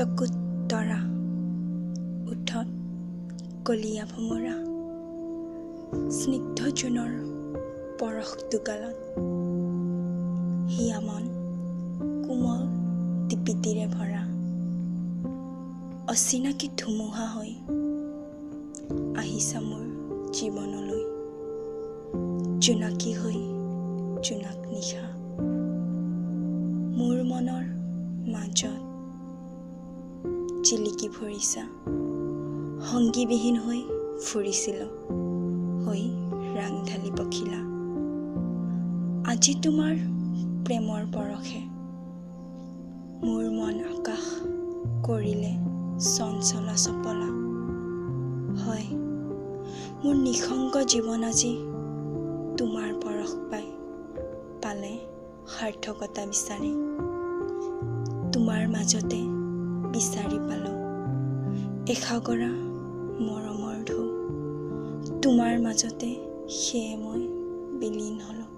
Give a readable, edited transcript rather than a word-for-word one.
চকুত তৰা, ওঠত কলীয়া ভোমোৰা, স্নিগ্ধ জোনৰ পৰশ টোকালত হিয়া মন কোমল টিপিটিৰে ভৰা। অচিনাকি ধুমুহা হৈ আহিছা মোৰ জীৱনলৈ, জোনাকী হৈ জোনাক নিশা। মোৰ মনৰ মাজত জিলিকি ফুৰিছা, সংগীবিহীন হৈ ফুৰিছিল হৈ ৰাংঢালি পখিলা। আজি তোমাৰ প্ৰেমৰ পৰশে মোৰ মন আকাশ কৰিলে চঞ্চলা চপলা। হয়, মোৰ নিসংগ জীৱন আজি তোমাৰ পৰশ পালে সাৰ্থকতা বিচাৰি। তোমাৰ মাজতে বিচাৰি পালো এসাগৰা মৰমৰ ঢৌ, তোমাৰ মাজতে সেয়ে মই বিলীন হলো।